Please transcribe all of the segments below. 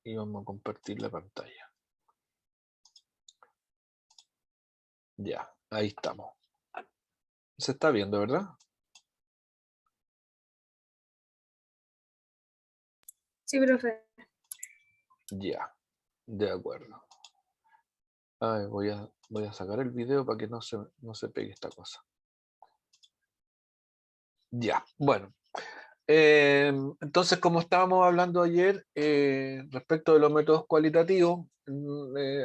y vamos a compartir la pantalla. Ya, ahí estamos. Se está viendo, ¿verdad? Sí, profe. Ya, de acuerdo. Ay, voy a sacar el video para que no se pegue esta cosa. Ya, bueno. Entonces, como estábamos hablando ayer, respecto de los métodos cualitativos,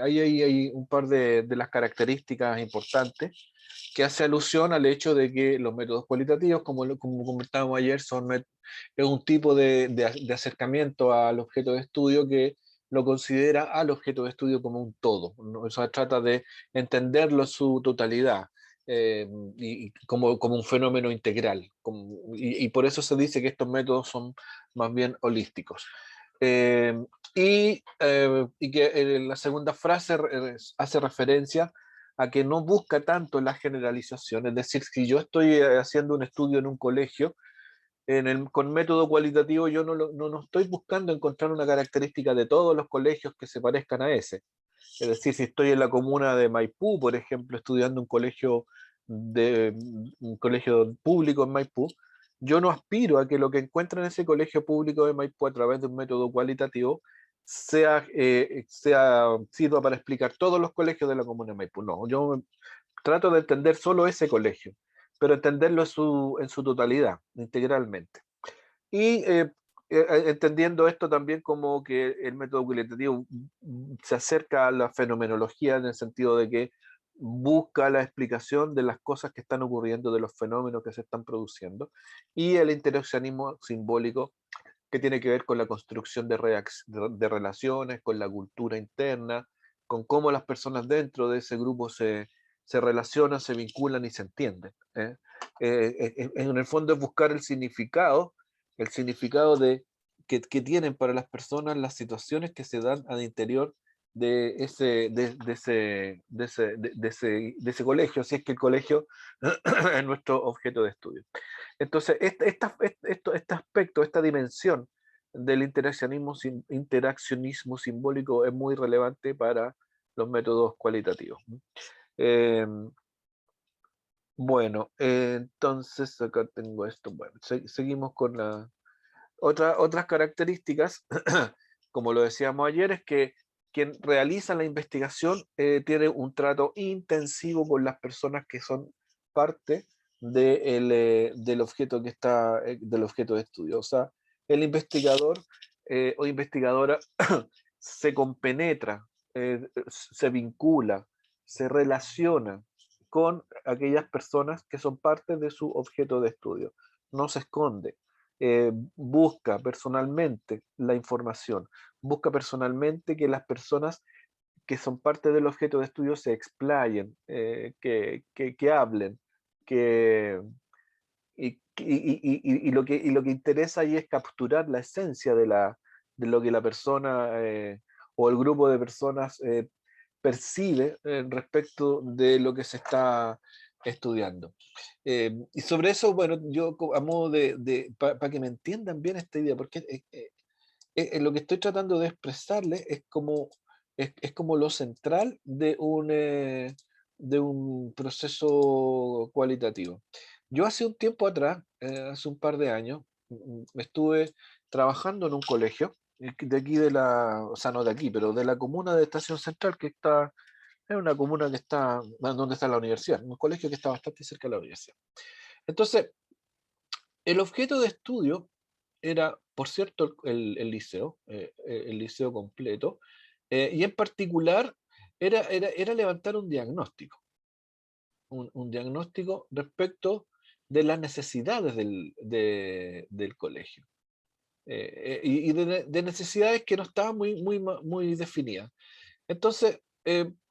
ahí hay un par de las características importantes que hace alusión al hecho de que los métodos cualitativos, como comentábamos ayer, es un tipo de acercamiento al objeto de estudio que lo considera al objeto de estudio como un todo, ¿no? O sea, trata de entenderlo en su totalidad. Y como un fenómeno integral. Y por eso se dice que estos métodos son más bien holísticos. Eh, y que la segunda frase hace referencia a que no busca tanto la generalización, es decir, si yo estoy haciendo un estudio en un colegio, con método cualitativo yo no estoy buscando encontrar una característica de todos los colegios que se parezcan a ese. Es decir, si estoy en la comuna de Maipú, por ejemplo, estudiando un colegio público en Maipú, yo no aspiro a que lo que encuentre en ese colegio público de Maipú a través de un método cualitativo sirva para explicar todos los colegios de la comuna de Maipú. No, yo trato de entender solo ese colegio, pero entenderlo en su totalidad, integralmente. Y entendiendo esto también como que el método cualitativo se acerca a la fenomenología en el sentido de que busca la explicación de las cosas que están ocurriendo, de los fenómenos que se están produciendo, y el interaccionismo simbólico que tiene que ver con la construcción de relaciones, con la cultura interna, con cómo las personas dentro de ese grupo se relacionan, se vinculan y se entienden. En el fondo es buscar el significado que tienen para las personas las situaciones que se dan al interior de ese colegio, si es que el colegio es nuestro objeto de estudio. Entonces, este aspecto, esta dimensión del interaccionismo simbólico es muy relevante para los métodos cualitativos. Eh, bueno, entonces acá tengo esto. Bueno, seguimos con otras características, como lo decíamos ayer, es que quien realiza la investigación tiene un trato intensivo con las personas que son parte del objeto del objeto de estudio. O sea, el investigador o investigadora se compenetra, se vincula, se relaciona con aquellas personas que son parte de su objeto de estudio. No se esconde. Busca personalmente la información, busca personalmente que las personas que son parte del objeto de estudio se explayen, que hablen, que, y lo que interesa ahí es capturar la esencia de lo que la persona o el grupo de personas percibe respecto de lo que se está estudiando. Y sobre eso, bueno, yo a modo para que me entiendan bien esta idea, porque lo que estoy tratando de expresarles es como lo central de un proceso cualitativo. Yo hace un tiempo atrás, hace un par de años, estuve trabajando en un colegio de aquí o sea, no de aquí, pero de la comuna de Estación Central, es una comuna que está, donde está la universidad, un colegio que está bastante cerca de la universidad. Entonces, el objeto de estudio era, por cierto, el liceo completo, y en particular era levantar un diagnóstico respecto de las necesidades del colegio, y de necesidades que no estaban muy definidas. Entonces,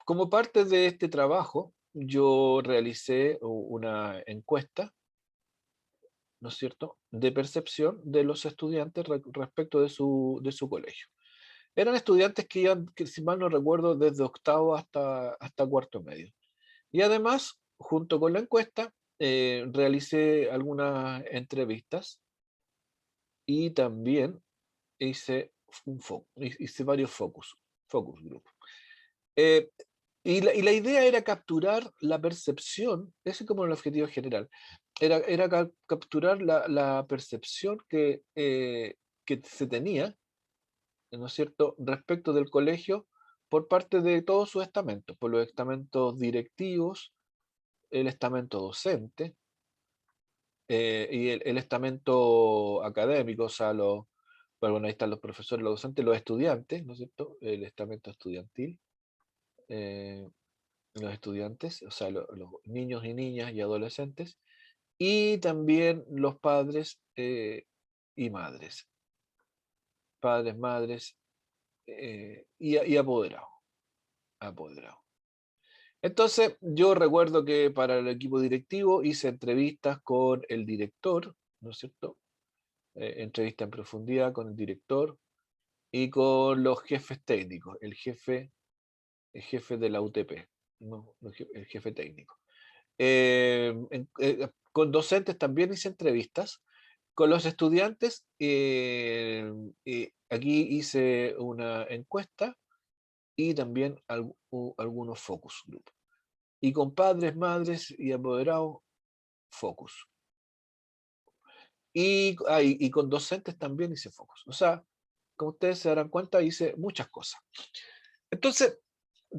como parte de este trabajo, yo realicé una encuesta, ¿no es cierto?, de percepción de los estudiantes respecto de su colegio. Eran estudiantes que iban, que si mal no recuerdo, desde octavo hasta cuarto medio. Y además, junto con la encuesta, realicé algunas entrevistas y también hice hice varios focus group. Y la idea era capturar la percepción, ese es como el objetivo general, era capturar la percepción que se tenía, ¿no es cierto?, respecto del colegio por parte de todos sus estamentos, por los estamentos directivos, el estamento docente, y el estamento académico, o sea, bueno, ahí están los profesores, los docentes, los estudiantes, ¿no es cierto?, el estamento estudiantil, eh, los estudiantes, o sea, los niños y niñas y adolescentes, y también los padres y madres, padres, madres, y apoderados. Entonces, yo recuerdo que para el equipo directivo hice entrevistas con el director, ¿no es cierto? Entrevista en profundidad con el director y con los jefes técnicos, el jefe de la UTP, no, el jefe técnico. Con docentes también hice entrevistas, con los estudiantes aquí hice una encuesta y también algunos focus group. Y con padres, madres y apoderados, focus. Y con docentes también hice focus. O sea, como ustedes se darán cuenta, hice muchas cosas. Entonces,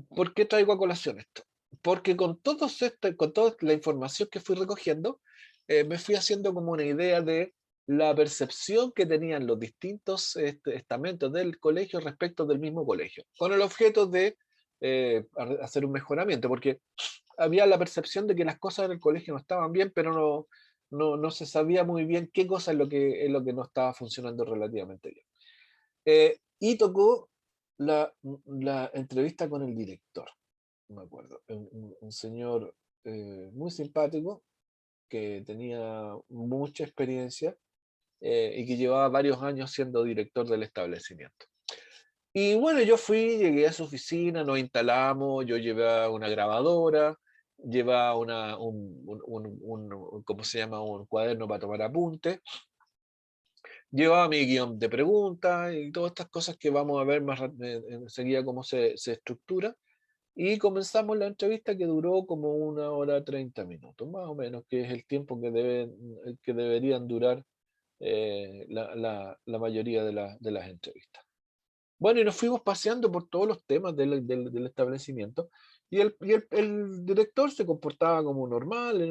¿por qué traigo a colación esto? Porque con con toda la información que fui recogiendo, me fui haciendo como una idea de la percepción que tenían los distintos estamentos del colegio respecto del mismo colegio, con el objeto de hacer un mejoramiento, porque había la percepción de que las cosas en el colegio no estaban bien, pero no se sabía muy bien qué cosa es lo que no estaba funcionando relativamente bien. Y tocó la entrevista con el director, me acuerdo, un señor muy simpático que tenía mucha experiencia y que llevaba varios años siendo director del establecimiento. Y bueno, yo llegué a su oficina, nos instalamos, yo llevaba una grabadora, llevaba ¿cómo se llama? Un cuaderno para tomar apuntes, llevaba mi guión de preguntas y todas estas cosas que vamos a ver enseguida cómo se estructura. Y comenzamos la entrevista que duró como 1 hora 30 minutos, más o menos, que es el tiempo que deberían durar la mayoría de las entrevistas. Bueno, y nos fuimos paseando por todos los temas del establecimiento y el director se comportaba como normal,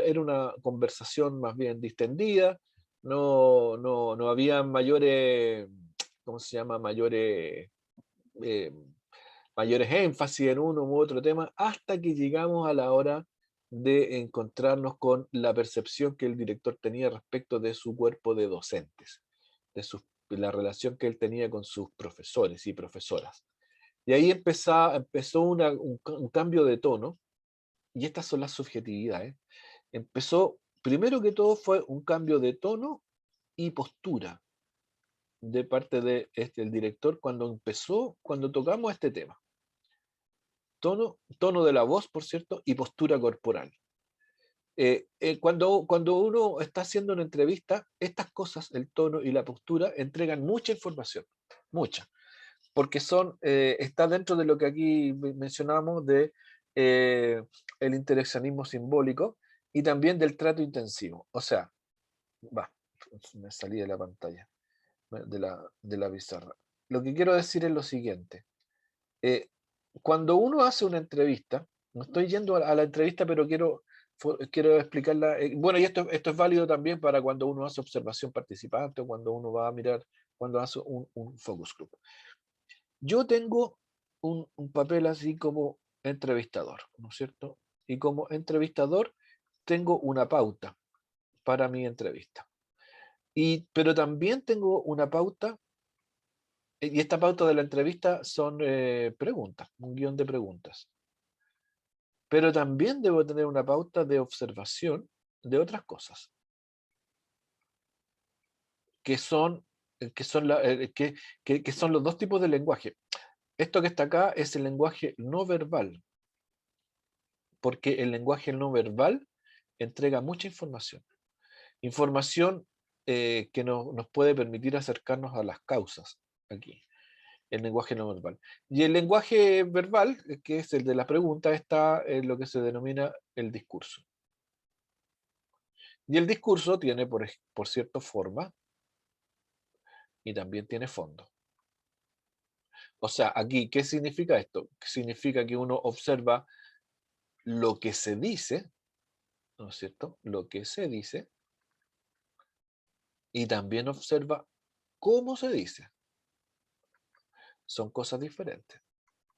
era una conversación más bien distendida, no había mayores, ¿cómo se llama? Eh, mayores énfasis en uno u otro tema, hasta que llegamos a la hora de encontrarnos con la percepción que el director tenía respecto de su cuerpo de docentes, de la relación que él tenía con sus profesores y profesoras. Y ahí empezó un cambio de tono, y estas son las subjetividades. Primero que todo fue un cambio de tono y postura de parte del director cuando tocamos este tema. Tono de la voz, por cierto, y postura corporal. Cuando uno está haciendo una entrevista, estas cosas, el tono y la postura, entregan mucha información, mucha, porque está dentro de lo que aquí mencionamos de el interaccionismo simbólico y también del trato intensivo. O sea, me salí de la pantalla, de la pizarra. Lo que quiero decir es lo siguiente. Cuando uno hace una entrevista, no estoy yendo a la entrevista, pero quiero explicarla. Bueno, y esto es válido también para cuando uno hace observación participante o cuando uno va a mirar, cuando hace un focus group. Yo tengo un papel así como entrevistador, ¿no es cierto? Y como entrevistador tengo una pauta para mi entrevista. Pero también tengo una pauta, y esta pauta de la entrevista son preguntas, un guión de preguntas. Pero también debo tener una pauta de observación de otras cosas, que son, que son los dos tipos de lenguaje. Esto que está acá es el lenguaje no verbal, porque el lenguaje no verbal entrega mucha información. Información que nos puede permitir acercarnos a las causas, aquí, el lenguaje no verbal. Y el lenguaje verbal, que es el de la pregunta, está en lo que se denomina el discurso. Y el discurso tiene, por cierto, forma y también tiene fondo. O sea, aquí, ¿qué significa esto? Significa que uno observa lo que se dice, ¿no es cierto? Lo que se dice, y también observa cómo se dice. Son cosas diferentes.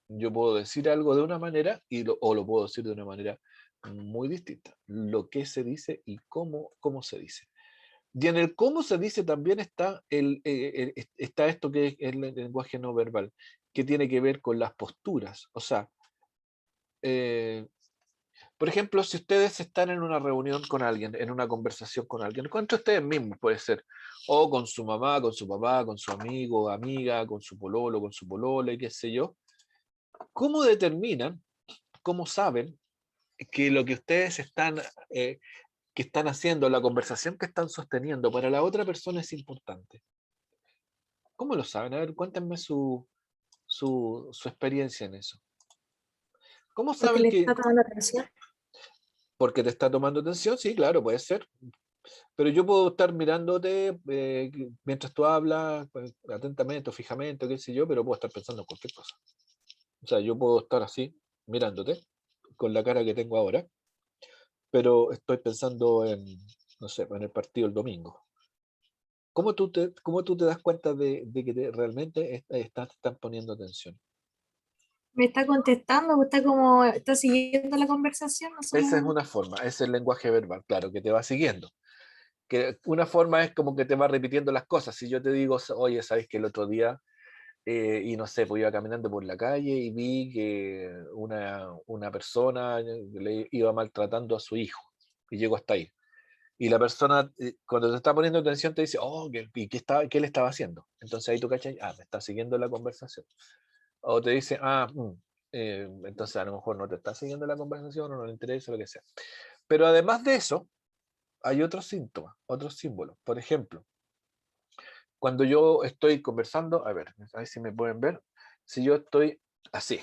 Yo puedo decir algo de una manera o lo puedo decir de una manera muy distinta. Lo que se dice y cómo se dice. Y en el cómo se dice también está, está esto que es el lenguaje no verbal, que tiene que ver con las posturas. O sea, eh, por ejemplo, si ustedes están en una reunión con alguien, en una conversación con alguien, entre ustedes mismos puede ser, o con su mamá, con su papá, con su amigo, amiga, con su pololo, con su polola, y qué sé yo, ¿cómo determinan, cómo saben que lo que ustedes que están haciendo, la conversación que están sosteniendo para la otra persona es importante? ¿Cómo lo saben? A ver, cuéntenme su experiencia en eso. ¿Cómo Porque saben le que, está tomando atención. porque te está tomando atención? Sí, claro, puede ser. Pero yo puedo estar mirándote mientras tú hablas, pues, atentamente o fijamente, o qué sé yo, pero puedo estar pensando en cualquier cosa. O sea, yo puedo estar así, mirándote, con la cara que tengo ahora, pero estoy pensando en, no sé, en el partido el domingo. ¿Cómo tú te das cuenta de que realmente te están poniendo atención? Me está contestando, está como, está siguiendo la conversación, no Esa es solo... una forma, ese es el lenguaje verbal, claro, que te va siguiendo. Que una forma es como que te va repitiendo las cosas. Si yo te digo, oye, ¿sabes que el otro día, y no sé, pues iba caminando por la calle y vi que una persona le iba maltratando a su hijo, y llego hasta ahí? Y la persona, cuando te está poniendo atención, te dice, oh, ¿qué le estaba haciendo? Entonces ahí tú cachas, ah, me está siguiendo la conversación. O te dice, entonces a lo mejor no te está siguiendo la conversación o no le interesa, lo que sea. Pero además de eso, hay otros síntomas, otros símbolos. Por ejemplo, cuando yo estoy conversando, a ver si me pueden ver, si yo estoy así,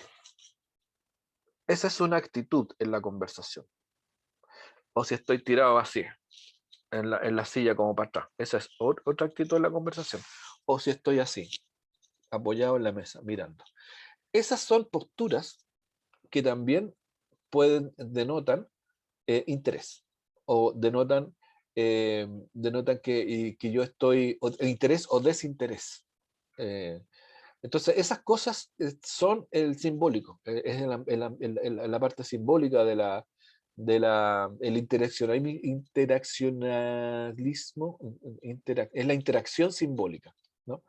esa es una actitud en la conversación. O si estoy tirado así, en la silla como para atrás, esa es otra actitud en la conversación. O si estoy así, apoyado en la mesa, mirando. Esas son posturas que también denotan interés o denotan que yo estoy, interés o desinterés. Eh, entonces, esas cosas son el simbólico, es en la parte simbólica el interaccionalismo, es la interacción simbólica, ¿no?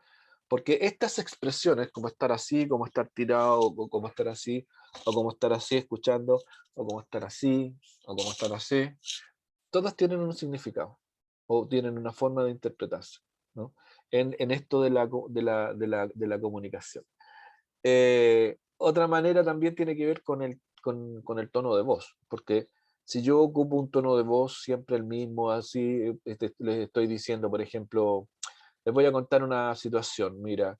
Porque estas expresiones, como estar así, como estar tirado, o como estar así, o como estar así escuchando, o como estar así, o como estar así, todas tienen un significado, o tienen una forma de interpretarse, ¿no? En esto de la comunicación. Otra manera también tiene que ver con el tono de voz, porque si yo ocupo un tono de voz siempre el mismo, así, les estoy diciendo, por ejemplo, les voy a contar una situación. Mira,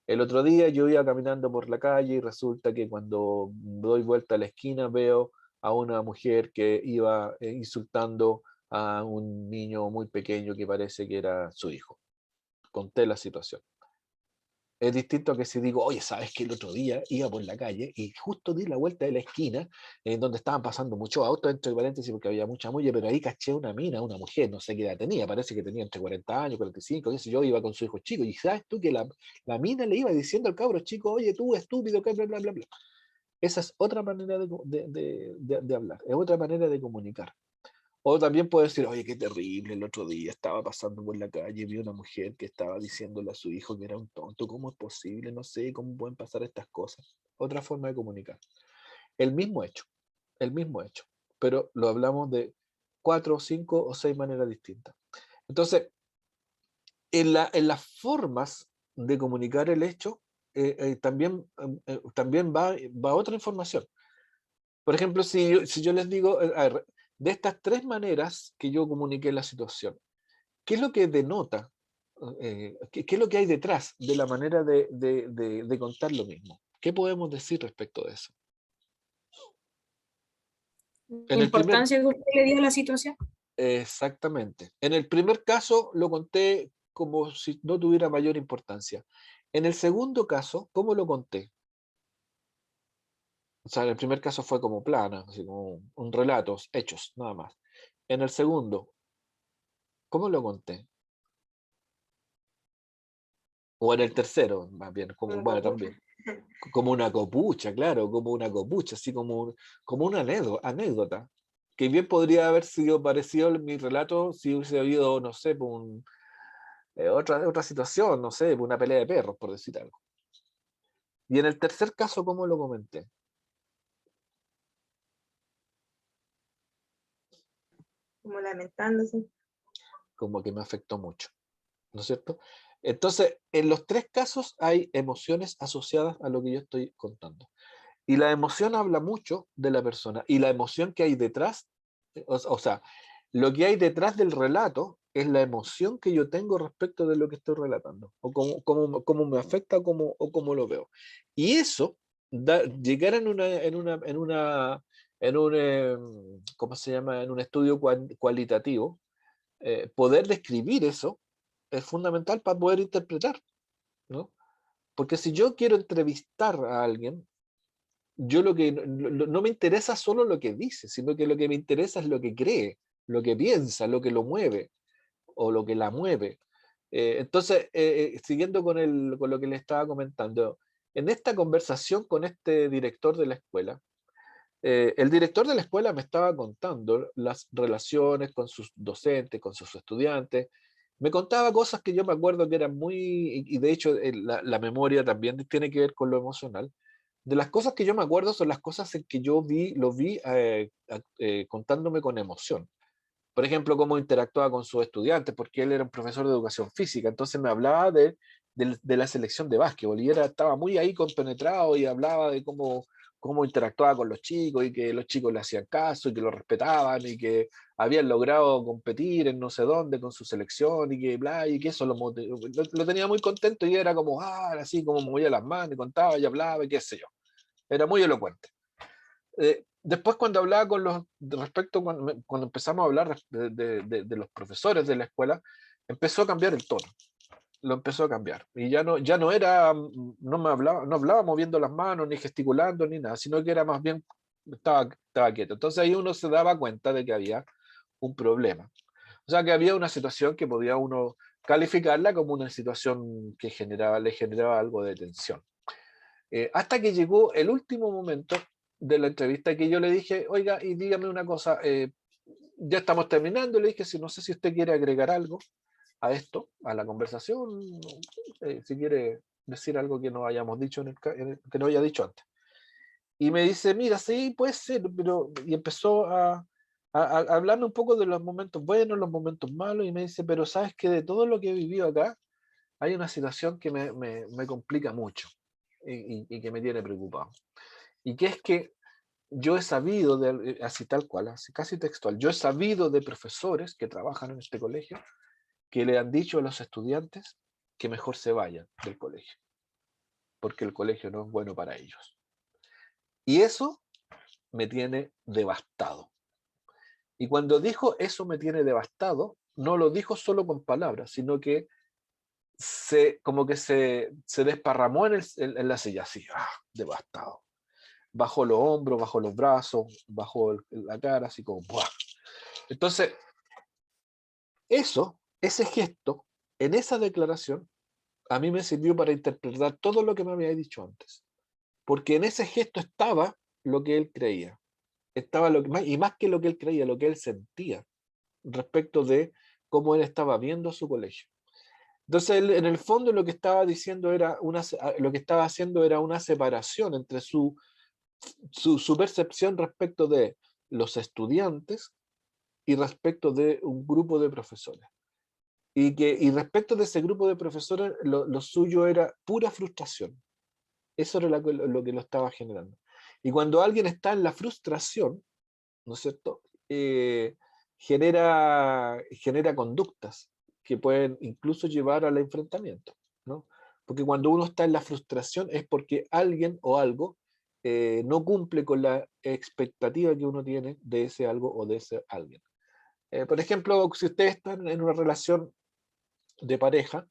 el otro día yo iba caminando por la calle y resulta que cuando doy vuelta a la esquina veo a una mujer que iba insultando a un niño muy pequeño que parece que era su hijo. Conté la situación. Es distinto a que si digo, oye, ¿sabes que el otro día iba por la calle y justo di la vuelta de la esquina en donde estaban pasando muchos autos, entre paréntesis, porque había mucha mulla, pero ahí caché una mina, una mujer, no sé qué edad tenía, parece que tenía entre 40 años, 45, qué sé yo, iba con su hijo chico, y sabes tú que la mina le iba diciendo al cabro chico, oye, tú estúpido, que bla, bla, bla, bla. Esa es otra manera de hablar, es otra manera de comunicar. O también puede decir, oye, qué terrible, el otro día estaba pasando por la calle y vi una mujer que estaba diciéndole a su hijo que era un tonto, ¿cómo es posible? No sé cómo pueden pasar estas cosas. Otra forma de comunicar. El mismo hecho, el mismo hecho, pero lo hablamos de 4, 5 o 6 maneras distintas. Entonces, en las formas de comunicar el hecho, también va otra información. Por ejemplo, si yo les digo, a ver, de estas 3 maneras que yo comuniqué la situación, ¿qué es lo que denota ¿Qué es lo que hay detrás de la manera de contar lo mismo? ¿Qué podemos decir respecto de eso? La En el primer, importancia que usted le dio a la situación. exactamente. En el primer caso lo conté como si no tuviera mayor importancia. En el segundo caso, ¿cómo lo conté? O sea, en el primer caso fue como plana, así como un relato, hechos, nada más. En el segundo, ¿cómo lo conté? O en el tercero, más bien, como, bueno, también. Como una copucha, claro, como una copucha, así como una anécdota, que bien podría haber sido parecido a mi relato si hubiese habido, no sé, pues otra situación, no sé, pues una pelea de perros, por decir algo. Y en el tercer caso, ¿cómo lo comenté? Como lamentándose. Como que me afectó mucho, ¿no es cierto? Entonces, en los tres casos hay emociones asociadas a lo que yo estoy contando. Y la emoción habla mucho de la persona. Y la emoción que hay detrás, o sea, lo que hay detrás del relato es la emoción que yo tengo respecto de lo que estoy relatando, o cómo me afecta o cómo lo veo. Y eso, llegar en un, ¿cómo se llama? En un estudio cualitativo, poder describir eso es fundamental para poder interpretar, ¿no? Porque si yo quiero entrevistar a alguien, yo no me interesa solo lo que dice, sino que lo que me interesa es lo que cree, lo que piensa, lo que lo mueve o lo que la mueve. Entonces, siguiendo con lo que le estaba comentando, en esta conversación con este director de la escuela, el director de la escuela me estaba contando las relaciones con sus docentes, con sus estudiantes. Me contaba cosas que yo me acuerdo que eran muy, y de hecho la memoria también tiene que ver con lo emocional. De las cosas que yo me acuerdo son las cosas en que lo vi contándome con emoción. Por ejemplo, cómo interactuaba con sus estudiantes, porque él era un profesor de educación física, entonces me hablaba de la selección de básquetbol y estaba muy ahí compenetrado y hablaba de cómo interactuaba con los chicos y que los chicos le hacían caso y que lo respetaban y que habían logrado competir en no sé dónde con su selección y que bla, y que eso lo tenía muy contento y era como, así como movía las manos y contaba y hablaba y qué sé yo. Era muy elocuente. Después cuando hablaba con respecto, cuando empezamos a hablar de los profesores de la escuela, empezó a cambiar el tono, lo empezó a cambiar. Y ya no era, no hablaba moviendo las manos, ni gesticulando, ni nada, sino que era más bien, estaba quieto. Entonces ahí uno se daba cuenta de que había un problema. O sea, que había una situación que podía uno calificarla como una situación que le generaba algo de tensión. Hasta que llegó el último momento de la entrevista que yo le dije, oiga, y dígame una cosa, ya estamos terminando, le dije, si no sé si usted quiere agregar algo a esto, a la conversación, si quiere decir algo que no hayamos dicho, que no haya dicho antes. Y me dice, mira, sí, puede ser, pero, y empezó a hablarme un poco de los momentos buenos, los momentos malos, y me dice, pero sabes que de todo lo que he vivido acá, hay una situación que me complica mucho y que me tiene preocupado. Y que es que yo he sabido, así tal cual, así casi textual, yo he sabido de profesores que trabajan en este colegio que le han dicho a los estudiantes que mejor se vayan del colegio, porque el colegio no es bueno para ellos. Y eso me tiene devastado. Y cuando dijo eso me tiene devastado, no lo dijo solo con palabras, sino que como que se desparramó en la silla, así, devastado. Bajó los hombros, bajó los brazos, bajó la cara, así como, ¡buah! Entonces, ese gesto, en esa declaración, a mí me sirvió para interpretar todo lo que me había dicho antes. Porque en ese gesto estaba lo que él creía. Estaba y más que lo que él creía, lo que él sentía respecto de cómo él estaba viendo su colegio. Entonces, él, en el fondo, lo que estaba diciendo era lo que estaba haciendo era una separación entre su percepción respecto de los estudiantes y respecto de un grupo de profesores. Y respecto de ese grupo de profesores, lo suyo era pura frustración. Eso era lo que lo estaba generando. Y cuando alguien está en la frustración, ¿no es cierto? Genera conductas que pueden incluso llevar al enfrentamiento, ¿no? Porque cuando uno está en la frustración es porque alguien o algo no cumple con la expectativa que uno tiene de ese algo o de ese alguien. Por ejemplo, si ustedes están en una relación de pareja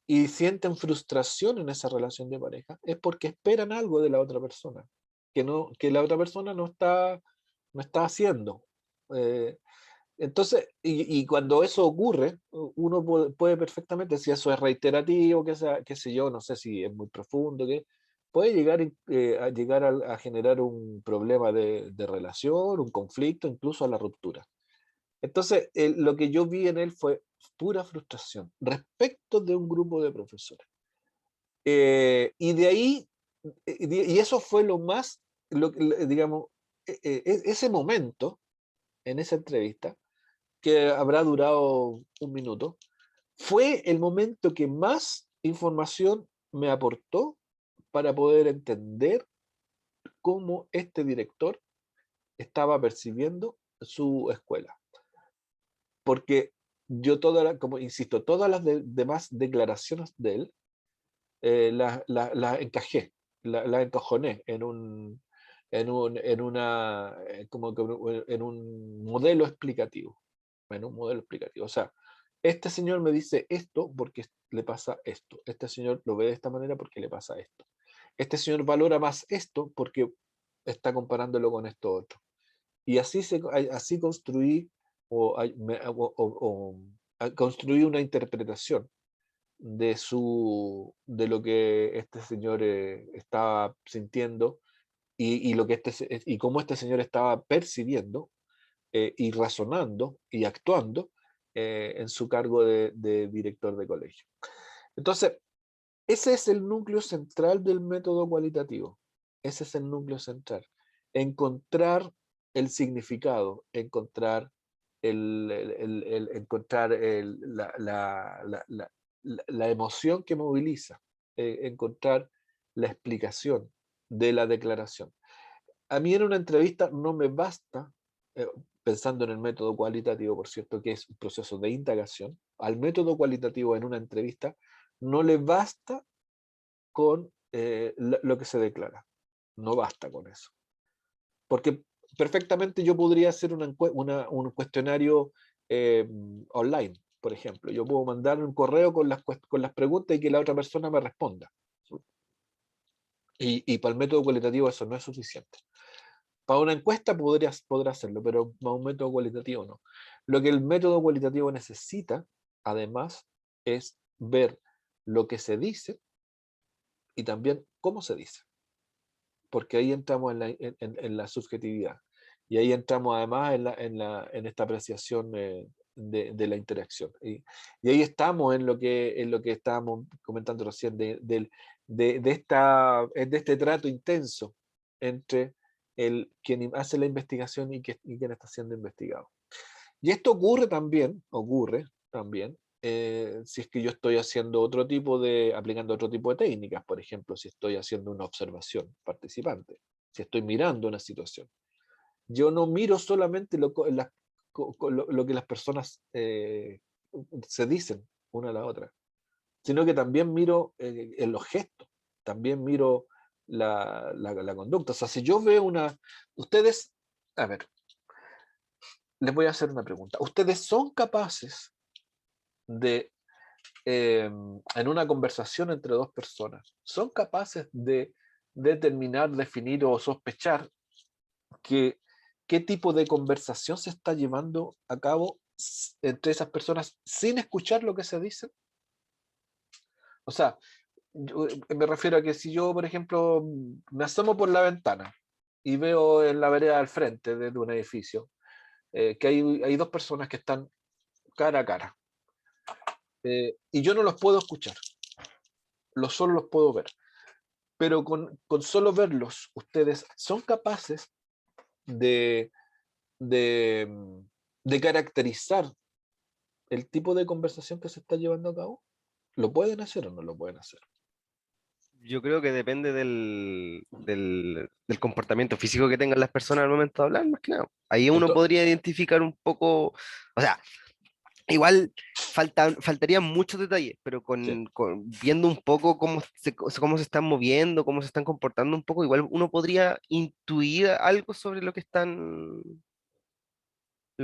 y sienten frustración en esa relación de pareja, es porque esperan algo de la otra persona, que la otra persona no está haciendo. Eh, entonces, y cuando eso ocurre, uno puede perfectamente, si eso es reiterativo, qué sé yo, no sé si es muy profundo, puede llegar, a, llegar a generar un problema de relación, un conflicto, incluso a la ruptura. Entonces, lo que yo vi en él fue pura frustración respecto de un grupo de profesores. Y de ahí, y eso fue lo más, digamos, ese momento, en esa entrevista, que habrá durado un minuto, fue el momento que más información me aportó para poder entender cómo este director estaba percibiendo su escuela. Porque yo como insisto, todas las demás declaraciones de él las encajé, las encajoné en un modelo explicativo. En un modelo explicativo. O sea, este señor me dice esto porque le pasa esto. Este señor lo ve de esta manera porque le pasa esto. Este señor valora más esto porque está comparándolo con esto otro. Y así construí construí una interpretación de lo que este señor estaba sintiendo y cómo este señor estaba percibiendo y razonando y actuando en su cargo de director de colegio. Entonces, ese es el núcleo central del método cualitativo. Ese es el núcleo central. Encontrar el significado, encontrar la emoción que moviliza, encontrar la explicación de la declaración. A mí en una entrevista no me basta, pensando en el método cualitativo, por cierto, que es un proceso de indagación, al método cualitativo en una entrevista no le basta con lo que se declara. No basta con eso. Porque perfectamente yo podría hacer un cuestionario online, por ejemplo. Yo puedo mandar un correo con las preguntas y que la otra persona me responda. Y para el método cualitativo eso no es suficiente. Para una encuesta podrá hacerlo, pero para un método cualitativo no. Lo que el método cualitativo necesita, además, es ver lo que se dice y también cómo se dice. Porque ahí entramos en la subjetividad. Y ahí entramos además en esta apreciación de la interacción. Y ahí estamos en lo que estábamos comentando recién, de este trato intenso entre quien hace la investigación y quien está siendo investigado. Y esto ocurre también, si es que yo estoy haciendo aplicando otro tipo de técnicas, por ejemplo, si estoy haciendo una observación participante, si estoy mirando una situación. Yo no miro solamente lo que las personas se dicen una a la otra, sino que también miro en los gestos, también miro la conducta. O sea, si yo veo ustedes, a ver, les voy a hacer una pregunta. ¿Ustedes son capaces de, en una conversación entre dos personas, son capaces de determinar, definir o sospechar qué tipo de conversación se está llevando a cabo entre esas personas sin escuchar lo que se dice? O sea, me refiero a que si yo, por ejemplo, me asomo por la ventana y veo en la vereda al frente de un edificio que hay dos personas que están cara a cara, y yo no los puedo escuchar, solo los puedo ver. Pero con solo verlos, ustedes son capaces de, de, de caracterizar el tipo de conversación que se está llevando a cabo. ¿Lo pueden hacer o no lo pueden hacer? Yo creo que depende del comportamiento físico que tengan las personas al momento de hablar, más que nada. Ahí uno Entonces, podría identificar un poco, o sea, igual faltarían muchos detalles, pero Sí. viendo un poco cómo se están moviendo, cómo se están comportando un poco, igual uno podría intuir algo sobre lo que están,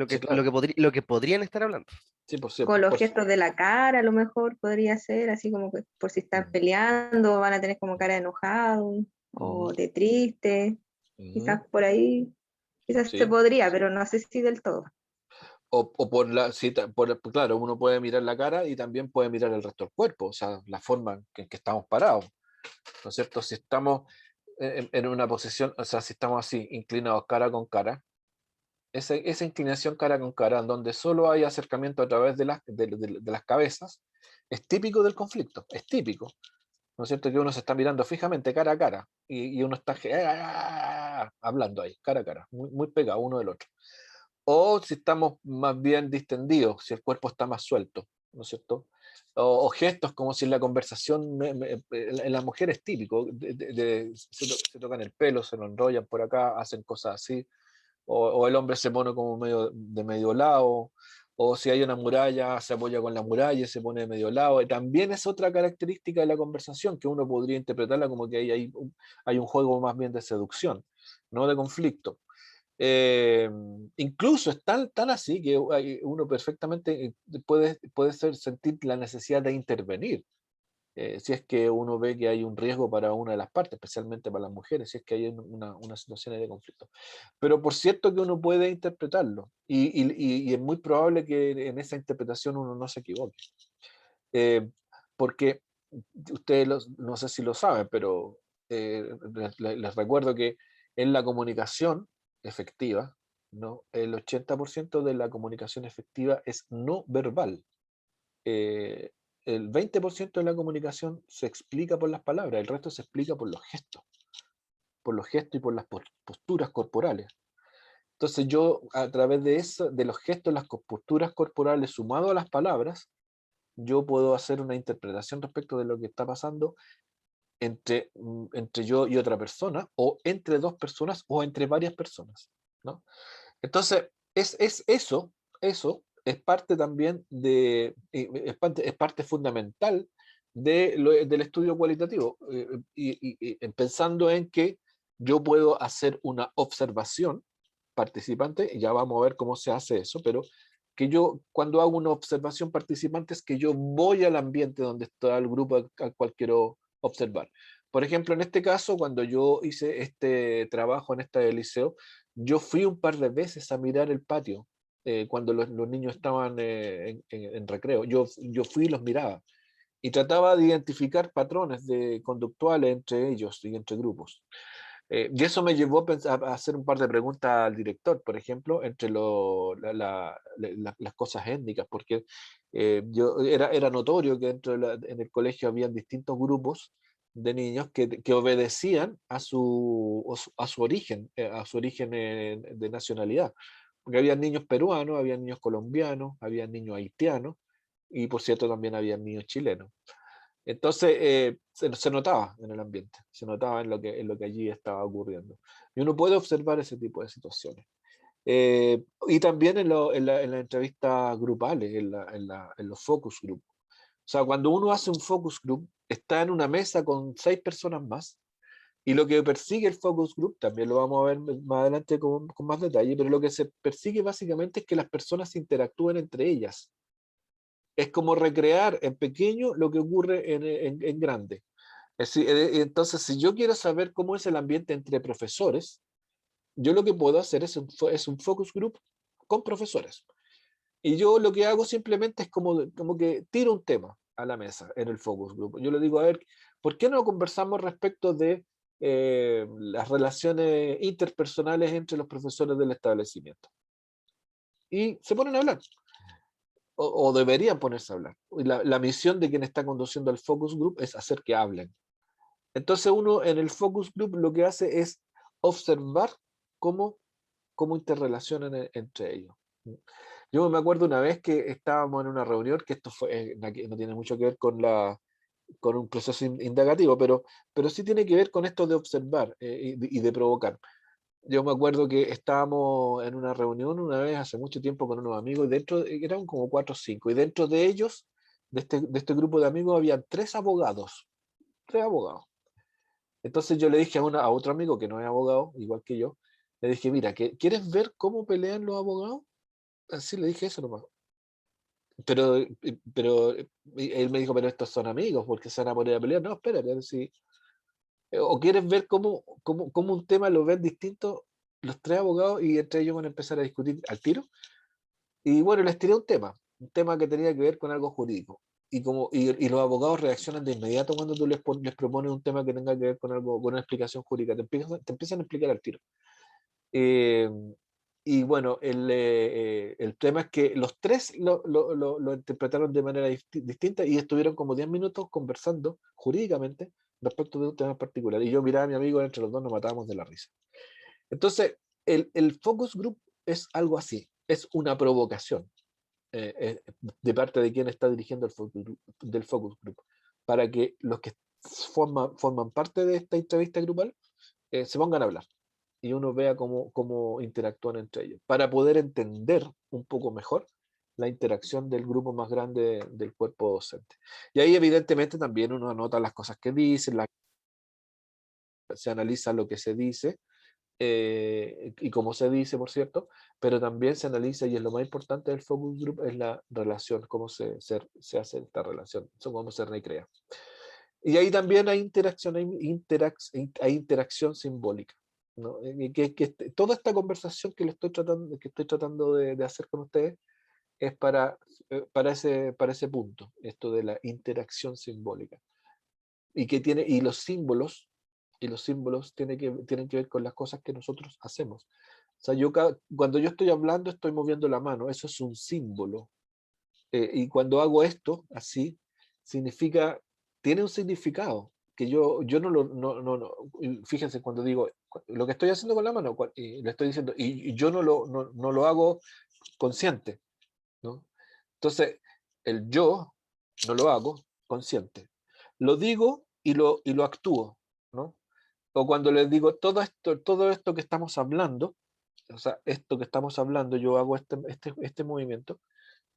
Sí, claro. lo que podrían estar hablando. Sí, por sí, Con los por sí. gestos de la cara, a lo mejor podría ser, así como que por si están Ujú, peleando, van a tener como cara de enojado o ujú, de triste, ujú. quizás por ahí, quizás se Sí. podría, pero no sé si del todo. O por la cita, claro, uno puede mirar la cara y también puede mirar el resto del cuerpo, o sea, la forma en que estamos parados, ¿no es cierto? Si estamos en una posición, o sea, si estamos así, inclinados cara con cara, esa inclinación cara con cara, en donde solo hay acercamiento a través de las cabezas, es típico del conflicto, es típico, ¿no es cierto? Que uno se está mirando fijamente cara a cara y uno está hablando ahí, cara a cara, muy, muy pegado uno del otro. O si estamos más bien distendidos, si el cuerpo está más suelto, ¿no es cierto? O gestos como si en la conversación, en la mujer es típico, se tocan el pelo, se lo enrollan por acá, hacen cosas así, o el hombre se pone como de medio lado, o si hay una muralla, se apoya con la muralla y se pone de medio lado. Y también es otra característica de la conversación que uno podría interpretarla como que hay un juego más bien de seducción, no de conflicto. Eh, Incluso es tan así que uno perfectamente puede sentir la necesidad de intervenir, si es que uno ve que hay un riesgo para una de las partes, especialmente para las mujeres, si es que hay una situación de conflicto. Pero por cierto que uno puede interpretarlo y es muy probable que en esa interpretación uno no se equivoque. Eh, Porque ustedes no sé si lo saben, pero les recuerdo que en la comunicación efectiva, ¿no? El 80% de la comunicación efectiva es no verbal. Eh, el 20% de la comunicación se explica por las palabras, el resto se explica por los gestos y por las posturas corporales. Entonces yo a través de eso, de los gestos, las posturas corporales sumado a las palabras, yo puedo hacer una interpretación respecto de lo que está pasando entre yo y otra persona, o entre dos personas, o entre varias personas, ¿no? Entonces, eso es parte también es parte fundamental del estudio cualitativo, pensando en que yo puedo hacer una observación participante, y ya vamos a ver cómo se hace eso, pero que yo cuando hago una observación participante es que yo voy al ambiente donde está el grupo al cual quiero observar. Por ejemplo, en este caso, cuando yo hice este trabajo en este liceo, yo fui un par de veces a mirar el patio cuando los niños estaban en recreo. Yo fui y los miraba y trataba de identificar patrones conductuales entre ellos y entre grupos. Y eso me llevó a hacer un par de preguntas al director, por ejemplo, entre las cosas étnicas, porque era notorio que en el colegio habían distintos grupos de niños que obedecían a su origen, de nacionalidad. Porque había niños peruanos, había niños colombianos, había niños haitianos y por cierto también había niños chilenos. Entonces, se notaba en el ambiente, se notaba en lo que allí estaba ocurriendo. Y uno puede observar ese tipo de situaciones. Y también en las entrevistas grupales, en los focus group. O sea, cuando uno hace un focus group, está en una mesa con 6 personas más, y lo que persigue el focus group, también lo vamos a ver más adelante con más detalle, pero lo que se persigue básicamente es que las personas interactúen entre ellas. Es como recrear en pequeño lo que ocurre en grande. Entonces, si yo quiero saber cómo es el ambiente entre profesores, yo lo que puedo hacer es un focus group con profesores. Y yo lo que hago simplemente es como que tiro un tema a la mesa en el focus group. Yo le digo, a ver, ¿por qué no conversamos respecto de las relaciones interpersonales entre los profesores del establecimiento? Y se ponen a hablar, o deberían ponerse a hablar. Y la misión de quien está conduciendo el focus group es hacer que hablen. Entonces uno en el focus group lo que hace es observar cómo interrelacionan entre ellos. Yo me acuerdo una vez que estábamos en una reunión, que esto no tiene mucho que ver con un proceso indagativo, pero sí tiene que ver con esto de observar y de provocar. Yo me acuerdo que estábamos en una reunión una vez hace mucho tiempo con unos amigos, y dentro, eran como 4 o 5, y dentro de ellos, de este grupo de amigos, había 3 abogados, 3 abogados. Entonces yo le dije a otro amigo que no es abogado, igual que yo, le dije, mira, ¿quieres ver cómo pelean los abogados? Así le dije eso nomás. Pero él me dijo, pero estos son amigos, porque se van a poner a pelear. No, espérate, a ver si... O quieres ver cómo un tema lo ven distinto los 3 abogados y entre ellos van a empezar a discutir al tiro. Y bueno, les tiré un tema que tenía que ver con algo jurídico. Y los abogados reaccionan de inmediato cuando tú les propones un tema que tenga que ver con algo, con una explicación jurídica. Te empiezan a explicar al tiro. Eh, y bueno, el tema es que los 3 lo interpretaron de manera distinta y estuvieron como 10 minutos conversando jurídicamente respecto de un tema particular. Y yo miraba a mi amigo, entre los dos nos matábamos de la risa. Entonces, el focus group es algo así, es una provocación de parte de quien está dirigiendo del focus group, para que los que forman parte de esta entrevista grupal se pongan a hablar y uno vea cómo interactúan entre ellos, para poder entender un poco mejor la interacción del grupo más grande del cuerpo docente. Y ahí evidentemente también uno anota las cosas que dicen, se analiza lo que se dice, y cómo se dice, por cierto, pero también se analiza, y es lo más importante del focus group, es la relación, cómo se hace esta relación, cómo se recrea. Y ahí también hay interacción, hay interacción simbólica, ¿no? Y toda esta conversación que estoy tratando de hacer con ustedes es para ese punto, esto de la interacción simbólica. Y los símbolos tienen que ver con las cosas que nosotros hacemos. O sea, cuando yo estoy hablando, estoy moviendo la mano, eso es un símbolo. Y cuando hago esto, así, tiene un significado, que yo fíjense, cuando digo, lo que estoy haciendo con la mano, y le estoy diciendo, y yo no lo hago consciente, ¿no? Entonces, el yo no lo hago consciente. Lo digo y lo actúo, ¿no? O cuando les digo todo esto que estamos hablando, o sea, esto que estamos hablando, yo hago este movimiento,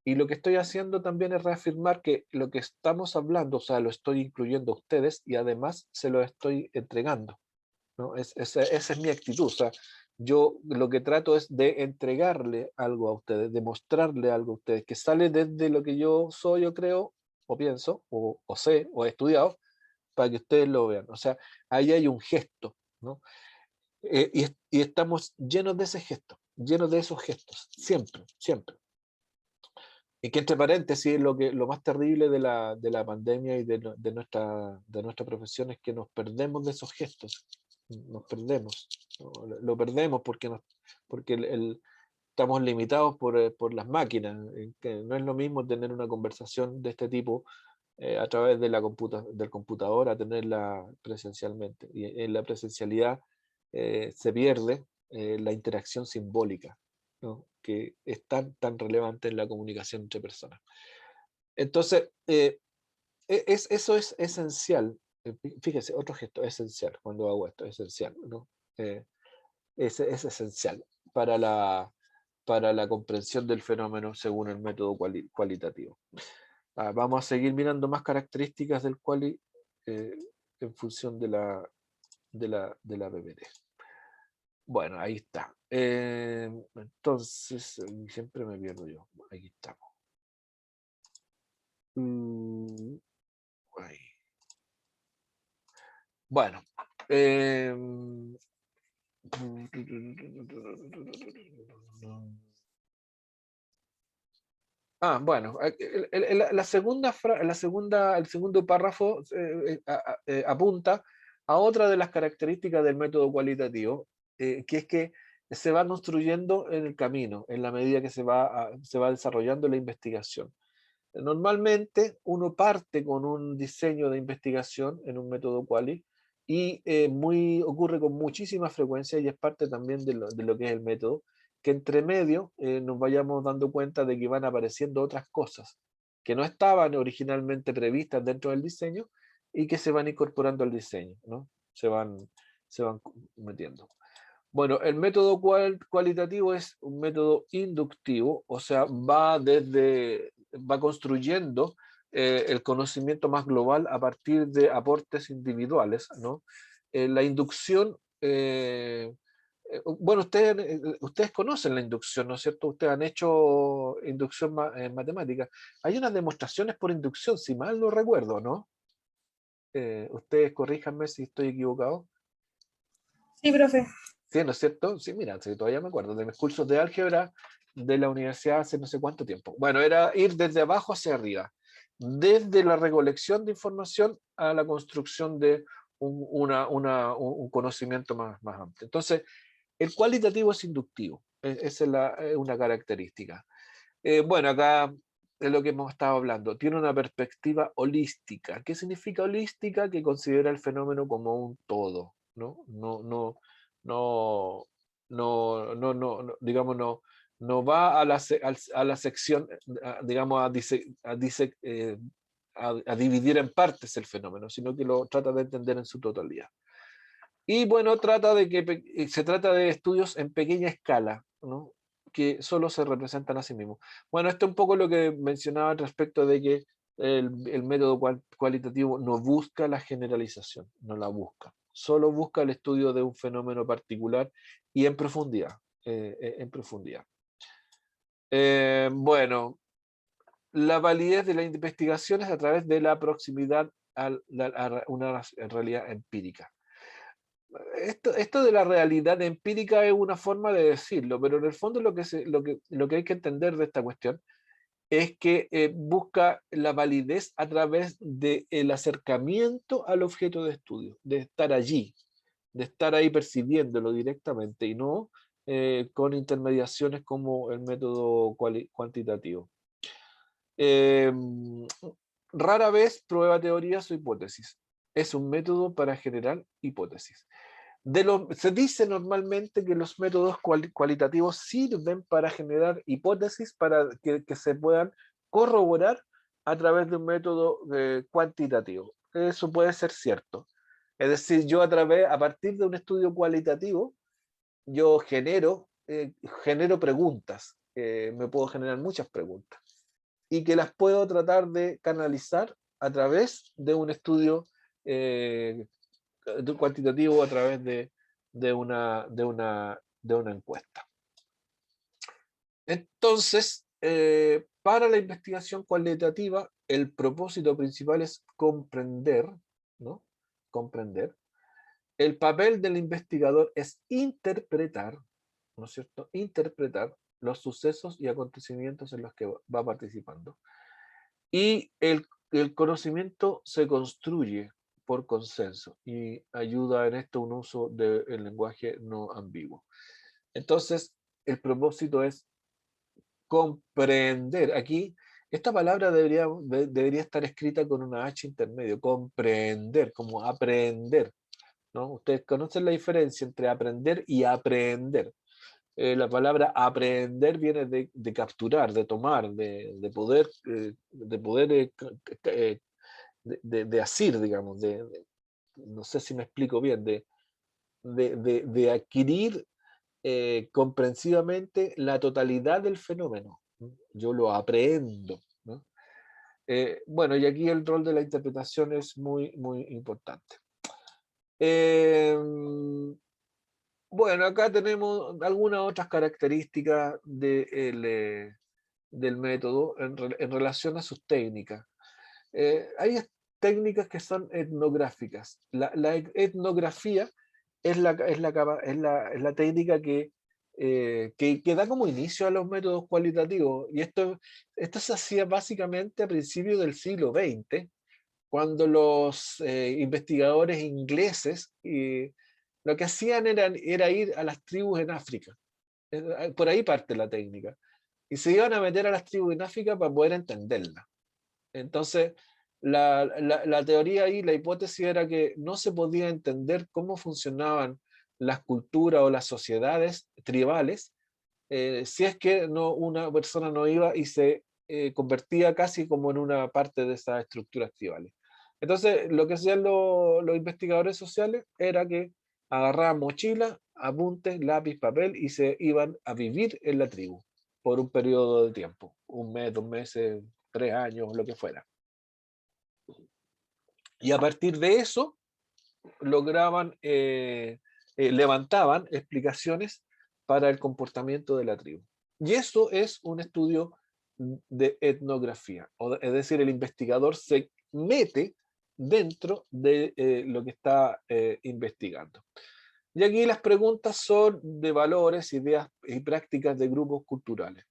y lo que estoy haciendo también es reafirmar que lo que estamos hablando, o sea, lo estoy incluyendo a ustedes y además se lo estoy entregando, ¿no? Esa es mi actitud, o sea, yo lo que trato es de entregarle algo a ustedes, de mostrarle algo a ustedes, que sale desde lo que yo soy, o creo, o pienso, o sé, o he estudiado, para que ustedes lo vean. O sea, ahí hay un gesto, ¿no? Y estamos llenos de ese gesto, llenos de esos gestos, siempre, siempre. Y que entre paréntesis, lo más terrible de la pandemia y de nuestra profesión es que nos perdemos de esos gestos, nos perdemos, ¿no? Lo perdemos porque estamos limitados por las máquinas, que no es lo mismo tener una conversación de este tipo a través de del computador a tenerla presencialmente. Y en la presencialidad se pierde la interacción simbólica, ¿no? Que es tan relevante en la comunicación entre personas. Entonces, eso es esencial. Fíjese, otro gesto esencial cuando hago esto, esencial, ¿no? Es esencial para la comprensión del fenómeno según el método cualitativo. Vamos a seguir mirando más características del quali en función de la PPT. Bueno, ahí está. Entonces, siempre me pierdo yo. Aquí estamos. Ahí. Bueno. Bueno, el segundo párrafo apunta a otra de las características del método cualitativo, que es que se va construyendo en el camino, en la medida que se va desarrollando la investigación. Normalmente uno parte con un diseño de investigación en un método quali y ocurre con muchísima frecuencia, y es parte también de lo que es el método, que entre medio nos vayamos dando cuenta de que van apareciendo otras cosas que no estaban originalmente previstas dentro del diseño y que se van incorporando al diseño, ¿no? Se van metiendo. Bueno, el método cualitativo es un método inductivo, o sea, va construyendo el conocimiento más global a partir de aportes individuales, ¿no? La inducción, bueno, ustedes conocen la inducción, ¿no es cierto? Ustedes han hecho inducción en matemáticas. Hay unas demostraciones por inducción, si mal no recuerdo, ¿no? Ustedes corríjanme si estoy equivocado. Sí, profe. Sí, ¿no es cierto? Sí, mira, sí, todavía me acuerdo de mis cursos de álgebra de la universidad hace no sé cuánto tiempo. Bueno, era ir desde abajo hacia arriba, desde la recolección de información a la construcción de un conocimiento más amplio. Entonces, el cualitativo es inductivo, esa es una característica. Bueno, acá es lo que hemos estado hablando, tiene una perspectiva holística. ¿Qué significa holística? Que considera el fenómeno como un todo, ¿no? Digamos, no va a a la sección, digamos, a dividir en partes el fenómeno, sino que lo trata de entender en su totalidad. Y bueno, se trata de estudios en pequeña escala, ¿no? Que solo se representan a sí mismos. Bueno, esto es un poco lo que mencionaba al respecto de que el método cualitativo no busca la generalización, no la busca. Solo busca el estudio de un fenómeno particular y en profundidad. En profundidad. Bueno, la validez de la investigación es a través de la proximidad a una realidad empírica. Esto de la realidad empírica es una forma de decirlo, pero en el fondo lo que hay que entender de esta cuestión es que busca la validez a través del acercamiento al objeto de estudio, de estar allí, de estar ahí percibiéndolo directamente y no con intermediaciones como el método cuantitativo. Rara vez prueba teorías o hipótesis. Es un método para generar hipótesis. Se dice normalmente que los métodos cualitativos sirven para generar hipótesis para que se puedan corroborar a través de un método cuantitativo. Eso puede ser cierto. Es decir, yo a partir de un estudio cualitativo, yo genero preguntas. Me puedo generar muchas preguntas y que las puedo tratar de canalizar a través de un estudio cuantitativo, a través de una encuesta. Entonces, para la investigación cualitativa, el propósito principal es comprender, ¿no? Comprender. El papel del investigador es interpretar, ¿no es cierto? Interpretar los sucesos y acontecimientos en los que va participando. Y el conocimiento se construye por consenso y ayuda en esto un uso del lenguaje no ambiguo. Entonces, el propósito es comprender. Aquí, esta palabra debería estar escrita con una H intermedio, comprender, como aprender, ¿no? Ustedes conocen la diferencia entre aprender y aprender. La palabra aprender viene de capturar, de tomar, de poder asir, digamos, no sé si me explico bien, de adquirir comprensivamente la totalidad del fenómeno. ¿No? Yo lo aprendo, ¿no? Bueno, y aquí el rol de la interpretación es muy, muy importante. Bueno, acá tenemos algunas otras características del método en relación a sus técnicas. Hay técnicas que son etnográficas. La etnografía es la técnica que da como inicio a los métodos cualitativos. Y esto se hacía básicamente a principios del siglo XX, cuando los investigadores ingleses lo que hacían era ir a las tribus en África. Por ahí parte la técnica. Y se iban a meter a las tribus en África para poder entenderla. Entonces, la teoría ahí, la hipótesis era que no se podía entender cómo funcionaban las culturas o las sociedades tribales si es que una persona no iba y se convertía casi como en una parte de esas estructuras tribales. Entonces, lo que hacían los investigadores sociales era que agarraban mochilas, apuntes, lápiz, papel, y se iban a vivir en la tribu por un periodo de tiempo, un mes, 2 meses, 3 años, lo que fuera. Y a partir de eso lograban, levantaban explicaciones para el comportamiento de la tribu. Y eso es un estudio de etnografía, es decir, el investigador se mete dentro de lo que está investigando. Y aquí las preguntas son de valores, ideas y prácticas de grupos culturales.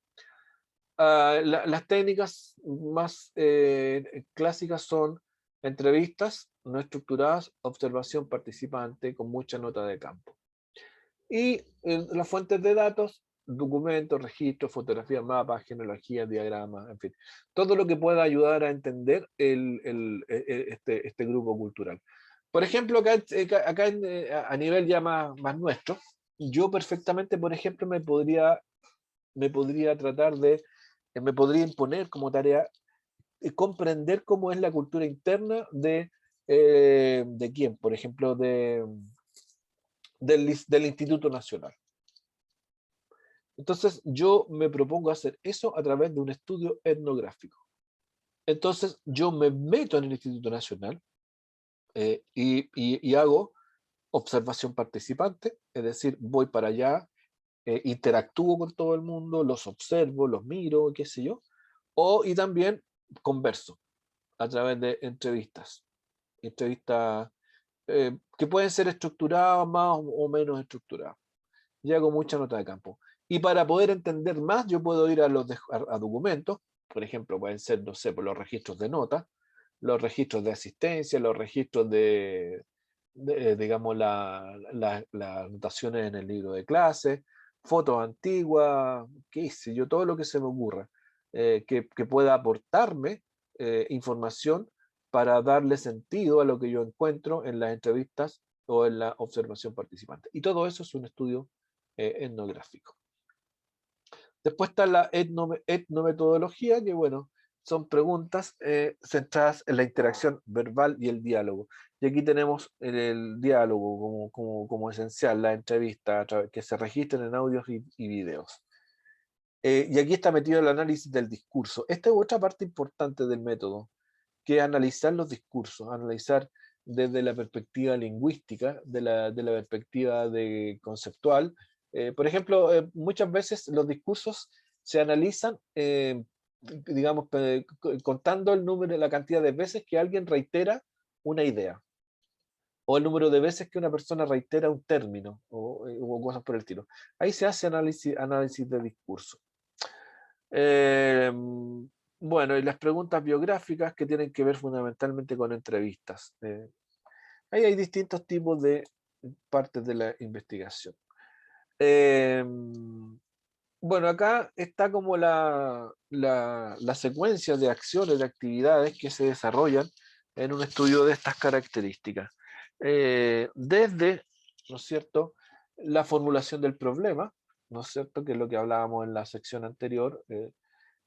Las técnicas más clásicas son entrevistas no estructuradas, observación participante con mucha nota de campo. Y las fuentes de datos, documentos, registros, fotografías, mapas, genealogías, diagramas, en fin. Todo lo que pueda ayudar a entender este grupo cultural. Por ejemplo, acá a nivel ya más nuestro, yo perfectamente, por ejemplo, me podría imponer como tarea comprender cómo es la cultura interna de quién, por ejemplo, del Instituto Nacional. Entonces, yo me propongo hacer eso a través de un estudio etnográfico. Entonces, yo me meto en el Instituto Nacional y hago observación participante, es decir, voy para allá, interactúo con todo el mundo, los observo, los miro, qué sé yo, y también converso a través de entrevistas que pueden ser estructuradas más o menos estructuradas. Y hago mucha nota de campo. Y para poder entender más, yo puedo ir a documentos, por ejemplo, pueden ser, no sé, por los registros de notas, los registros de asistencia, los registros digamos, las anotaciones en el libro de clase, fotos antiguas, qué sé yo, todo lo que se me ocurra, que pueda aportarme información para darle sentido a lo que yo encuentro en las entrevistas o en la observación participante. Y todo eso es un estudio etnográfico. Después está la etnometodología, que bueno, son preguntas centradas en la interacción verbal y el diálogo. Y aquí tenemos el diálogo como esencial, la entrevista que se registren en audios y videos. Y aquí está metido el análisis del discurso. Esta es otra parte importante del método, que es analizar los discursos, analizar desde la perspectiva lingüística, de la perspectiva conceptual. Por ejemplo, muchas veces los discursos se analizan, digamos, contando la cantidad de veces que alguien reitera una idea, o el número de veces que una persona reitera un término, o cosas por el estilo. Ahí se hace análisis de discurso. Bueno, y las preguntas biográficas que tienen que ver fundamentalmente con entrevistas. Ahí hay distintos tipos de partes de la investigación. Bueno, acá está como la secuencia de acciones, de actividades que se desarrollan en un estudio de estas características. Desde, ¿no es cierto?, la formulación del problema, ¿no es cierto?, que es lo que hablábamos en la sección anterior,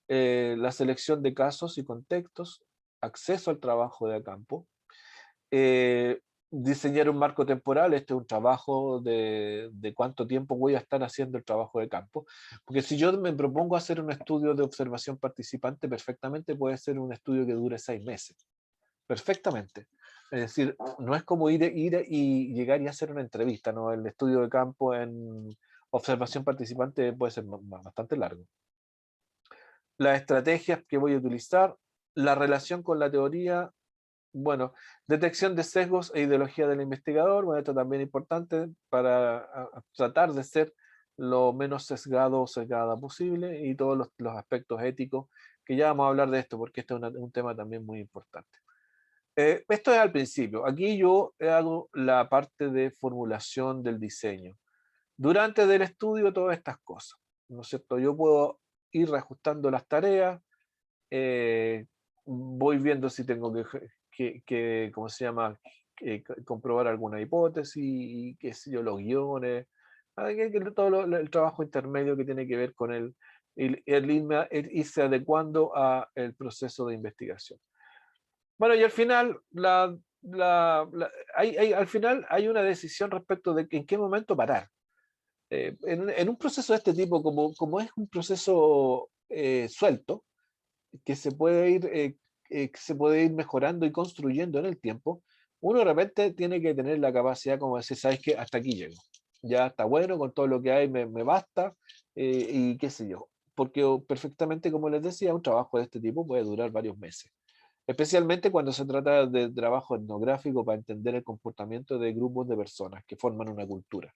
la selección de casos y contextos, acceso al trabajo de campo, diseñar un marco temporal. Este es un trabajo de cuánto tiempo voy a estar haciendo el trabajo de campo, porque si yo me propongo hacer un estudio de observación participante, perfectamente puede ser un estudio que dure 6 meses, perfectamente. Es decir, no es como ir y llegar y hacer una entrevista, ¿no? El estudio de campo en observación participante puede ser bastante largo. Las estrategias que voy a utilizar, la relación con la teoría, bueno, detección de sesgos e ideología del investigador. Bueno, esto también es importante para tratar de ser lo menos sesgado o sesgada posible, y todos los aspectos éticos, que ya vamos a hablar de esto porque este es un tema también muy importante. Esto es al principio. Aquí yo hago la parte de formulación del diseño. Durante del estudio, todas estas cosas, ¿no es cierto? Yo puedo ir reajustando las tareas, voy viendo si tengo que ¿cómo se llama?, comprobar alguna hipótesis, y qué sé yo, los guiones, todo el trabajo intermedio que tiene que ver con el irse adecuando al proceso de investigación. Bueno, y al final, al final hay una decisión respecto de en qué momento parar. en un proceso de este tipo, como es un proceso suelto, que se puede ir mejorando y construyendo en el tiempo, uno de repente tiene que tener la capacidad como de decir, ¿sabes qué? Hasta aquí llego. Ya está bueno, con todo lo que hay me basta, y qué sé yo. Porque perfectamente, como les decía, un trabajo de este tipo puede durar varios meses. Especialmente cuando se trata de trabajo etnográfico para entender el comportamiento de grupos de personas que forman una cultura.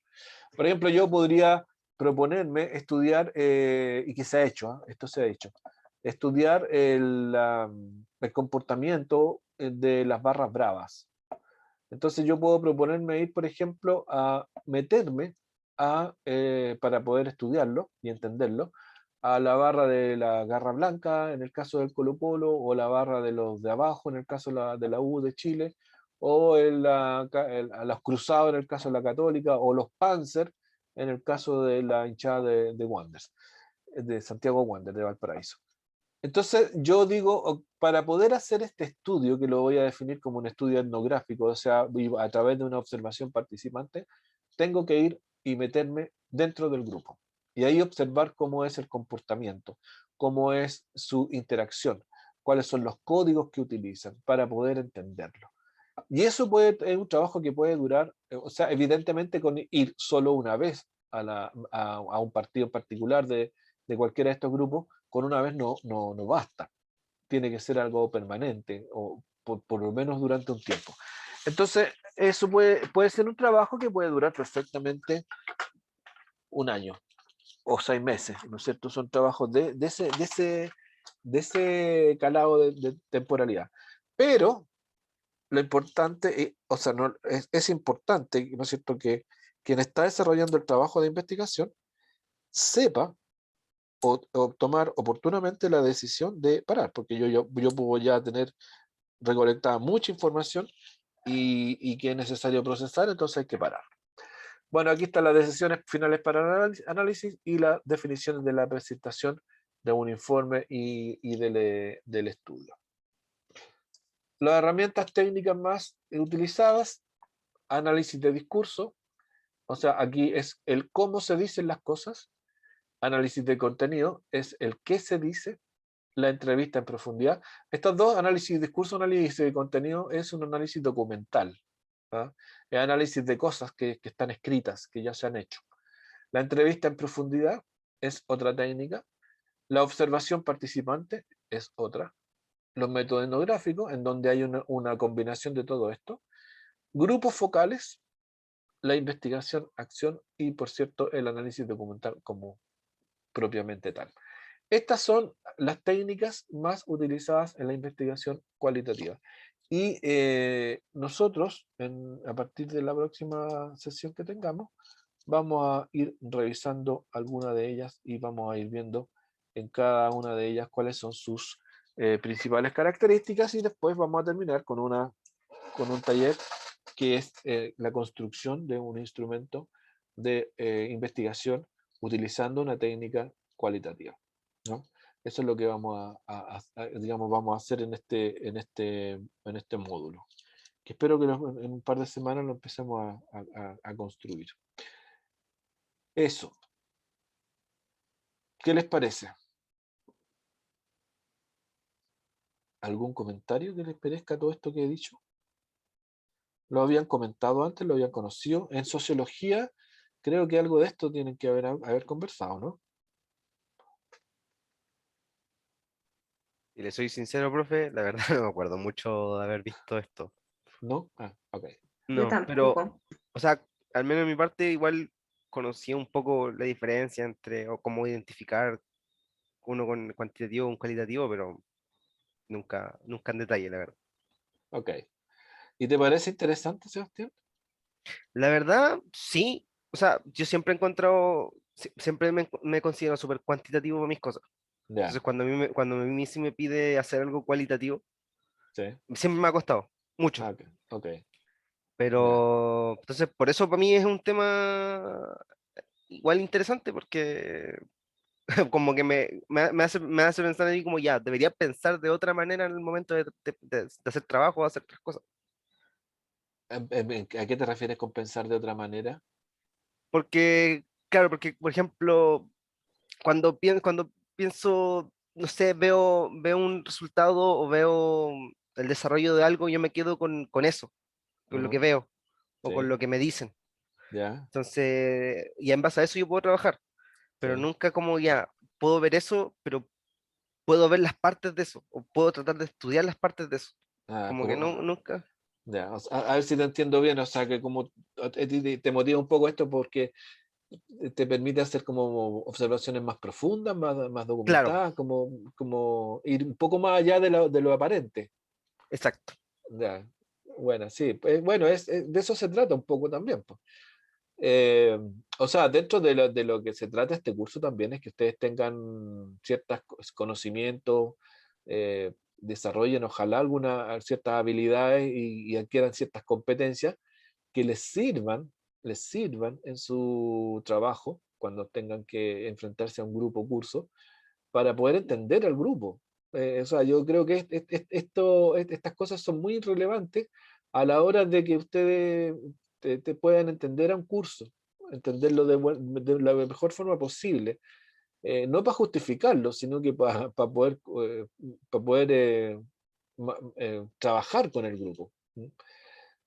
Por ejemplo, yo podría proponerme estudiar, y que se ha hecho, esto se ha hecho, estudiar el comportamiento de las barras bravas. Entonces yo puedo proponerme ir, por ejemplo, a meterme para poder estudiarlo y entenderlo, a la barra de la Garra Blanca en el caso del Colo-Colo, o la barra de los de abajo en el caso de la U de Chile, o a los Cruzados en el caso de la Católica, o los Panzer en el caso de la hinchada de Wanderers, de Santiago Wanderers de Valparaíso. Entonces yo digo, para poder hacer este estudio, que lo voy a definir como un estudio etnográfico, o sea, a través de una observación participante, tengo que ir y meterme dentro del grupo. Y ahí observar cómo es el comportamiento, cómo es su interacción, cuáles son los códigos que utilizan para poder entenderlo. Y eso es un trabajo que puede durar, o sea, evidentemente con ir solo una vez a un partido particular de cualquiera de estos grupos, con una vez no basta. Tiene que ser algo permanente, o por lo menos durante un tiempo. Entonces, eso puede ser un trabajo que puede durar perfectamente un año o 6 meses, ¿no es cierto? Son trabajos de ese calado de temporalidad. Pero lo importante, o sea, no, es importante, ¿no es cierto?, que quien está desarrollando el trabajo de investigación sepa o tomar oportunamente la decisión de parar, porque yo puedo ya tener recolectada mucha información y que es necesario procesar, entonces hay que parar. Bueno, aquí están las decisiones finales para análisis y las definiciones de la presentación de un informe y del estudio. Las herramientas técnicas más utilizadas: análisis de discurso, o sea, aquí es el cómo se dicen las cosas; análisis de contenido es el qué se dice; la entrevista en profundidad. Estos dos, análisis de discurso, análisis de contenido, es un análisis documental, ¿ah? El análisis de cosas que están escritas, que ya se han hecho. La entrevista en profundidad es otra técnica. La observación participante es otra. Los métodos etnográficos, en donde hay una combinación de todo esto. Grupos focales, la investigación, acción y, por cierto, el análisis documental como propiamente tal. Estas son las técnicas más utilizadas en la investigación cualitativa. Y nosotros, a partir de la próxima sesión que tengamos, vamos a ir revisando alguna de ellas y vamos a ir viendo en cada una de ellas cuáles son sus principales características, y después vamos a terminar con un taller que es la construcción de un instrumento de investigación utilizando una técnica cualitativa, ¿no? Eso es lo que digamos, vamos a hacer en este módulo, que espero que en un par de semanas lo empecemos a construir. Eso. ¿Qué les parece? ¿Algún comentario que les parezca todo esto que he dicho? ¿Lo habían comentado antes? ¿Lo habían conocido? En sociología, creo que algo de esto tienen que haber conversado, ¿no? Y le soy sincero, profe, la verdad no me acuerdo mucho de haber visto esto. ¿No? Ah, ok. Yo No, pero, tampoco. o sea, al menos en mi parte igual conocía un poco la diferencia entre, o cómo identificar uno con cuantitativo o un cualitativo, pero nunca en detalle, la verdad. Ok. ¿Y te parece interesante, Sebastián? La verdad, sí. O sea, yo siempre he encontrado, siempre me considero súper cuantitativo para mis cosas. Ya, Entonces, cuando a mí sí me pide hacer algo cualitativo, sí. siempre me ha costado, mucho. Ah, ok, ok, ya. Pero, entonces, por eso para mí es un tema igual interesante, porque como que me hace pensar ahí como ya, debería pensar de otra manera en el momento de hacer trabajo o hacer otras cosas. ¿A qué te refieres con pensar de otra manera? Porque claro, porque, por ejemplo, cuando pienso, no sé, veo un resultado o veo el desarrollo de algo, yo me quedo con eso, con lo que Ujú, veo o con sí, lo que me dicen. ya, Entonces, y en base a eso yo puedo trabajar, pero sí. nunca como ya puedo ver eso, pero puedo ver las partes de eso, o puedo tratar de estudiar las partes de eso. Ah, Como que como, no, nunca. ya, a ver si te entiendo bien, o sea, que como ti te motiva un poco esto porque te permite hacer como observaciones más profundas, más Claro, documentadas, como ir un poco más allá de lo aparente. exacto. Ya, bueno, sí, pues, bueno, de eso se trata un poco también, pues. O sea, dentro de lo que se trata este curso también es que ustedes tengan ciertos conocimientos, desarrollen ojalá ciertas habilidades y adquieran ciertas competencias que les sirvan en su trabajo cuando tengan que enfrentarse a un grupo curso para poder entender al grupo. O sea, yo creo que estas cosas son muy relevantes a la hora de que ustedes te puedan entender a un curso, entenderlo de la mejor forma posible, no para justificarlo, sino que para poder trabajar con el grupo. ¿Mm?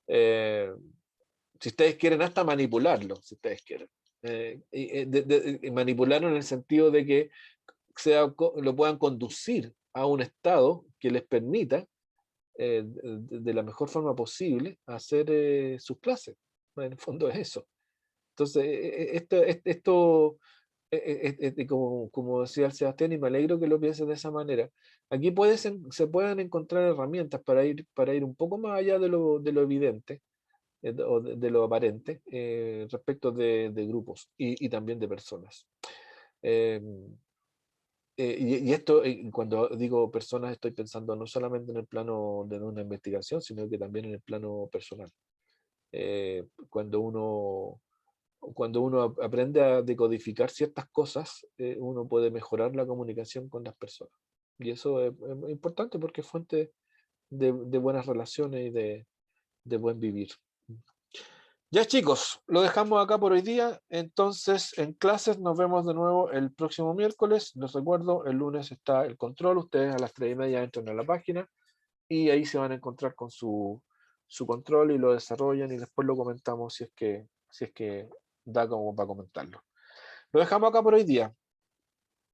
Eh, si ustedes quieren, hasta manipularlo, si ustedes quieren. Y manipularlo en el sentido de que lo puedan conducir a un estado que les permita, de la mejor forma posible, hacer sus clases. En el fondo es eso. Entonces, como decía el Sebastián, y me alegro que lo piensen de esa manera, aquí se pueden encontrar herramientas para ir un poco más allá de lo evidente, o de lo aparente, respecto de grupos y también de personas. Eh, y esto, cuando digo personas, estoy pensando no solamente en el plano de una investigación, sino que también en el plano personal. Eh, cuando uno, cuando uno aprende a decodificar ciertas cosas, uno puede mejorar la comunicación con las personas. Y eso es muy importante porque es fuente de buenas relaciones y de buen vivir. Ya chicos, lo dejamos acá por hoy día. Entonces, en clases nos vemos de nuevo el próximo miércoles. Les recuerdo, el lunes está el control. Ustedes a las 3:30 entran a la página y ahí se van a encontrar con su control y lo desarrollan y después lo comentamos si es que da como para comentarlo. Lo dejamos acá por hoy día.